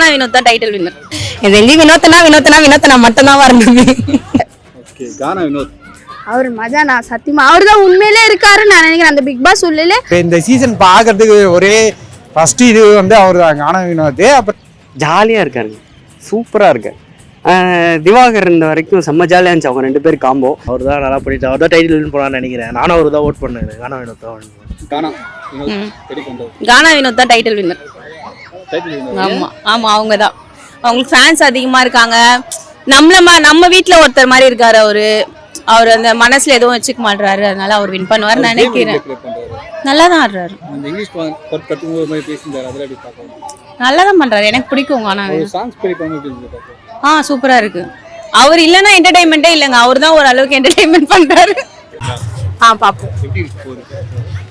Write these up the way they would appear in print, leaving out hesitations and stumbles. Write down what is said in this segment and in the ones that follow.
கானா வினோத் தான் title winner. இது எங்க வினோத்தனா மட்டும் தான் வரணும். ஓகே, கானா வினோத் அவர் மஜானா சத்தியமா அவர் தான் உண்மையிலே இருக்காருன்னு நான் நினைக்கிறேன். அந்த பிக் பாஸ் உள்ளே இந்த சீசன் பார்க்கறதுக்கு ஒரே ஃபர்ஸ்ட் இது வந்து அவர் தான் கானா வினோத். அப்புறம் ஜாலியாக இருக்காருங்க, சூப்பராக இருக்கு. திவாகர் இருந்த வரைக்கும் செம்ம ஜாலியாக இருந்துச்சு அவங்க ரெண்டு பேரும் காம்போ. அவர் தான் நல்லா பண்ணிட்டு அவர் தான் டைட்டில் வின் பண்ணான்னு நினைக்கிறேன். நானும் அவர் தான் ஓட் பண்ணேன். கானா வினோத் தான் கானா வினோத் ரெடி பண்றாரு. கானா வினோத் தான் டைட்டில் வின்னர். Title winner. ஆமா ஆமா, அவங்க தான். அவங்களுக்கு ஃபேன்ஸ் அதிகமா இருக்காங்க. நம்ம வீட்ல ஒருத்தர் மாதிரி இருக்காரு அவரு. அவர் அந்த மனசுல எதுவும் வச்சுக்க மாட்டாரு, அதனால அவர் வின் பண்ணுவார் நினைக்கிறேன். நல்லா தான் ஆடுறாரு. அந்த இங்கிலீஷ் கத்துக்கும்போது மாதிரி பேசிட்டாரு, அதெல்லாம் எப்படி பார்க்கலாம். நல்லா தான் பண்றாரு, எனக்கு பிடிக்கும். ஆனா சாங்ஸ் ப்ளே பண்ணி எப்படி பார்க்கலாம். சூப்பரா இருக்கு. அவர் இல்லைன்னா என்டர்டைன்மெண்ட்டே இல்லைங்க. அவர் தான் ஓரளவுக்கு என்டர்டைன்மெண்ட் பண்றாரு. பாப்போம். எப்படி இருக்கு போகுது?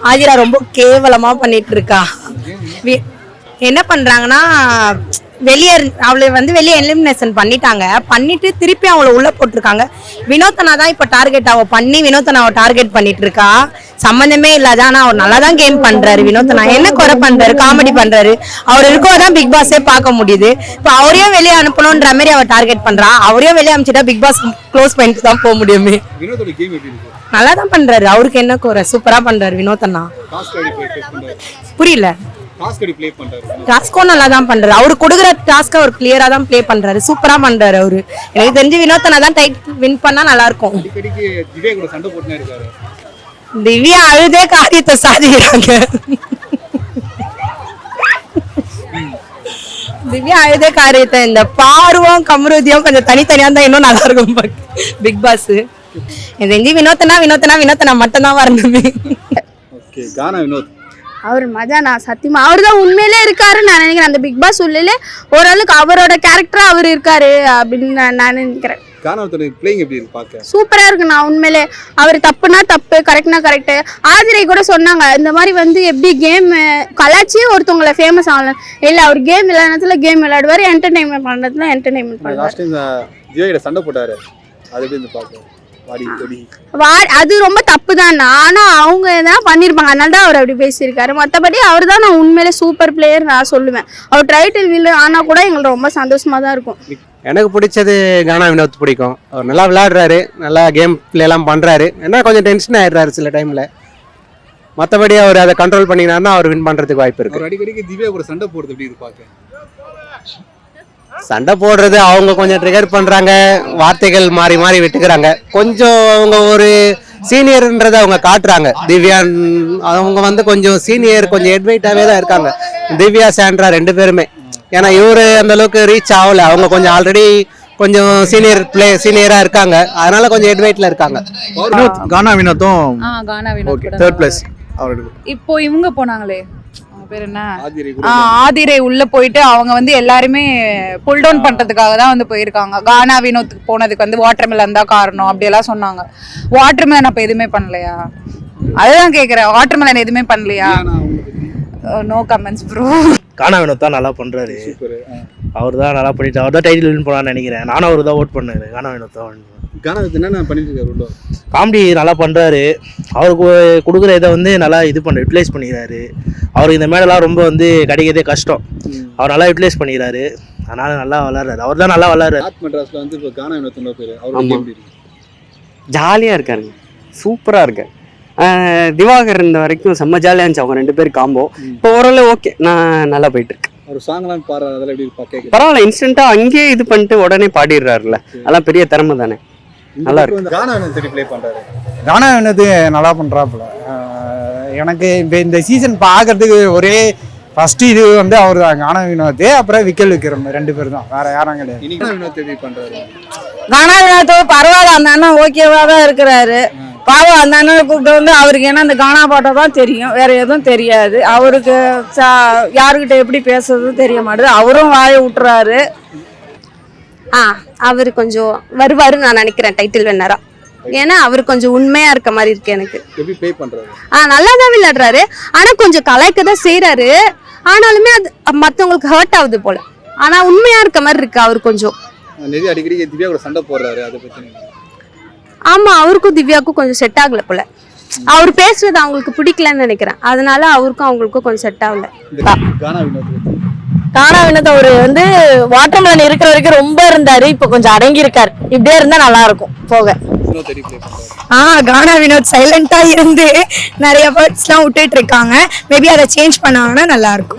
ஆதிரா ரொம்ப கேவலமா பண்ணிட்டு இருக்கா. என்ன பண்றாங்கன்னா அவளை வெளியே எலிமினேஷன் பண்ணிட்டு திருப்பி அவளை உள்ள போட்டிருக்காங்க. வினோத்தனா தான் இப்ப டார்கெட் வினோத்தனாவை டார்கெட் பண்ணிட்டு இருக்கா. சம்பந்தமே இல்லாத. ஆனா அவர் நல்லா தான் கேம் பண்றாரு. வினோத்தனா என்ன குறை பண்றாரு, காமெடி பண்றாரு. அவர் இருக்கோதான் பிக் பாஸே பார்க்க முடியுது. இப்ப அவரையும் வெளியே அனுப்பணும்ன்ற மாதிரி அவர் டார்கெட் பண்றா. அவரையும் வெளியே அனுப்பிச்சிட்டா பிக் பாஸ் க்ளோஸ் பண்ணிட்டு தான் போக முடியுமே. வினோத்தோட கேம் எப்படி இருக்கு? நல்லா தான் பண்றாரு. அவருக்கு என்ன குறை, சூப்பரா பண்றாரு வினோத்தனா. புரியல. டாஸ்கோ நல்லா தான் பண்றாரு. அவரு கொடுக்குற டாஸ்க் அவர் கிளியரா தான் ப்ளே பண்றாரு. சூப்பரா பண்றாரு அவரு. எனக்கு தெரிஞ்சு வினோத்தனா தான் டைட்டில் வின் பண்ணா நல்லா இருக்கும். திவ்யா அழுதே காரியத்தை சாதிக்கிறாங்க. திவ்யா அழுதே காரியத்தை. இந்த பார்வம் கமருதியும் கொஞ்சம் தனித்தனியா தான் இன்னும் நல்லா இருக்கும் பிக் பாஸ். எனக்கு தெரிஞ்சு வினோத்தனா மட்டும் தான் வரணுமே. ஓகே, கானா வினோத் அவர் மஜானா சத்தியமா அவர் தான் உண்மையிலே இருக்காருன்னு நான் நினைக்கிறேன். அந்த பிக் பாஸ் உள்ளே ஓரளவுக்கு அவரோட கேரக்டரா அவர் இருக்காரு அப்படின்னு நான் நினைக்கிறேன். கானாவோட பிளேயிங் எப்படி இருக்கு பார்க்க? சூப்பரா இருக்கு. நான் உண்மையிலே அவர் தப்புனா தப்பு, கரெக்ட்னா கரெக்ட். ஆதிரை கூட சொன்னாங்க இந்த மாதிரி எப்படி கேம் கலாச்சி ஒருத்தவங்களை ஃபேமஸ் ஆகலாம். இல்ல அவர் கேம் விளையாடுறதுல கேம் விளையாடுவாரு, என்டர்டைன்மெண்ட் பண்றதுல என்டர்டைன்மெண்ட் பண்ணுவாரு. லாஸ்ட் டைம் திவ்யா சண்டை போட்டாரு, அது எப்படி இருந்து பார்க்க? அது ரொம்ப தப்பு தான். ஆனா அவங்க தான் பண்ணிருப்பாங்க, அதனால தான் அவர் அப்படி பேசியிருக்காரு. மற்றபடி அவர் தான் நான் உண்மையிலே சூப்பர் பிளேயர் நான் சொல்லுவேன். அவர் டைட்டில் வின்னர் ஆனா கூட எங்களுக்கு ரொம்ப சந்தோஷமா தான் இருக்கும். எனக்கு பிடிச்சது கானா வினோத் பிடிக்கும். அவர் நல்லா விளையாடுறாரு, நல்லா கேம் பிளே எல்லாம் பண்றாரு. என்ன கொஞ்சம் டென்ஷன் ஆயிடுறாரு சில டைம்ல. மற்றபடி அவர் அதை கண்ட்ரோல் பண்ணினாருன்னா அவர் வின் பண்றதுக்கு வாய்ப்பு இருக்கு. அடிக்கடிக்கு திவ்யா கூட சண்டை போடுறது எப்படி இருக்கு பார்க்க? சண்டை போடுறது அவங்க கொஞ்சம் ட்ரிகர் பண்றாங்க, வார்த்தைகள் மாறி மாறி விட்டுக்கிறாங்க. கொஞ்சம் அவங்க ஒரு சீனியர்ன்றதை அவங்க காட்டுறாங்க. திவ்யா அவங்க கொஞ்சம் சீனியர், கொஞ்சம் ஹெட்வெயிட்டாவே தான் இருக்காங்க. திவ்யா சாண்ட்ரா ரெண்டு பேருமே. ஏன்னா இவரு அந்த அளவுக்கு ரீச் ஆகல. அவங்க கொஞ்சம் ஆல்ரெடி கொஞ்சம் சீனியரா இருக்காங்க, அதனால கொஞ்சம் ஹெட்வெயிட்ல இருக்காங்க. கானா வினோத்தும் கானா வினோத் தேர்ட் பிளேஸ் அவருக்கு. இப்போ இவங்க போனாங்களே, பேர் என்ன, ஆதிரை உள்ள போயிட்டு அவங்க எல்லாருமே புல் டவுன் பண்றதுக்காக தான் போயிருக்காங்க. கானா வினோத்துக்கு போனதுக்கு வாட்டர்மெலன் தான் காரணம் அப்படியெல்லாம் சொன்னாங்க. வாட்டர்மெலன் அப்ப எதுவுமே பண்ணலையா? அதுதான் கேக்குறேன், வாட்டர்மெலன் எதுவுமே பண்ணலையா? No comments bro. Gana Vinoth தான் நல்லா பண்றாரு. அவர் தான் நல்லா பண்ணிட்டு அவர் தான் டைட்டில் வின் பண்ணான்னு நினைக்கிறேன். நானும் அவர் தான் ஓட் பண்ணேன். கானா வினோத் தான். கானா வினோத் என்ன பண்ணிட்டு இருக்காரு? காமெடி நல்லா பண்றாரு. அவருக்கு கொடுக்குற இதை நல்லா யூட்டிலைஸ் பண்ணிக்கிறாரு. அவருக்கு இந்த மேடெல்லாம் ரொம்ப கிடைக்கிறதே கஷ்டம். அவர் நல்லா யூட்டிலைஸ் பண்ணிக்கிறாரு, அதனால நல்லா விளையாடுறாரு. அவர் தான் நல்லா விளையாடுறாரு. மெட்ராஸ்ல இப்போ கானா வினோத் பேரு அவர் ஜாலியாக இருக்காருங்க, சூப்பராக இருக்கு. திவாகர் இருந்த வரைக்கும் செம்ம ஜாலியாக இருந்துச்சு அவங்க ரெண்டு பேரும் காம்போ. இப்போ ஓரளவு ஓகே, நான் நல்லா போயிட்டு இருக்கு. ஒரு சாங்லாம் பாடுறாரு, அதெல்லாம் எப்படி பார்க்க? பரவாயில்ல, இன்ஸ்டன்ட்டா அங்கேயே இது பண்ணிட்டு உடனே பாடிடுறாருல, அதெல்லாம் பெரிய திறமை தானே. நல்லா இருக்கு. கானா வினோத் ப்ளே பண்றாரு. கானா வினோத் நல்லா பண்றாப்புல. எனக்கு இந்த சீசன் பார்க்கறதுக்கு ஒரே ஃபர்ஸ்ட் இது வந்து அவர் தான் கானா வினோத். அப்புறம் விக்கல் விக்ரம் ரெண்டு பேர் தான், வேற யாரும் கிடையாது. கானா வினோத் எப்படி பண்றாரு? கானா வினோத் பரவாயில்ல, அந்த அண்ணன் ஓகேவா தான் இருக்கிறாரு. பாவம் அந்த அண்ணனை கூப்பிட்டு அவருக்கு ஏன்னா அந்த கானா பாட்டை தான் தெரியும், வேற எதுவும் தெரியாது. அவருக்கு யாருக்கிட்ட எப்படி பேசுறதும் தெரிய மாட்டேது. அவரும் வாயை விட்டுறாரு. அவர் கொஞ்சம் வருவாருன்னு நான் நினைக்கிறேன் டைட்டில் வின்னரா. ஏன்னா அவர் கொஞ்சம் உண்மையா இருக்க மாதிரி இருக்கு எனக்கு. எப்படி ப்ளே பண்றாரு? நல்லா தான் விளையாடுறாரு. ஆனா கொஞ்சம் கலாய்க்க தான் செய்யறாரு. ஆனாலுமே அது மத்தவங்களுக்கு ஹர்ட் ஆகுது போல. ஆனா உண்மையா இருக்க மாதிரி இருக்கு அவர் கொஞ்சம். அடிக்கடி திவ்யா கூட சண்டை போடுறாரு, அதை பத்தி? ஆமா, அவருக்கும் திவ்யாவுக்கும் கொஞ்சம் செட் ஆகல போல. அவர் பேசுறது அவங்களுக்கு பிடிக்கலன்னு நினைக்கிறேன். அதனால அவருக்கும் அவங்களுக்கும் கொஞ்சம் செட் ஆகல. கானா வினோத் கானா வினோத் அவரு வந்து வாட்டர்மெலன் இருக்கிற வரைக்கும் ரொம்ப இருந்தாரு, இப்ப கொஞ்சம் அடங்கி இருக்காரு. இப்படியே இருந்தா நல்லா இருக்கும் போக. வினோத் எப்படி ப்ளே பண்றாரு? கானா வினோத் சைலண்டா இருந்து நிறைய வேர்ட்ஸ்லாம் விட்டுட்டு இருக்காங்க. மேபி அதை சேஞ்ச் பண்ணாங்கன்னா நல்லா இருக்கும்.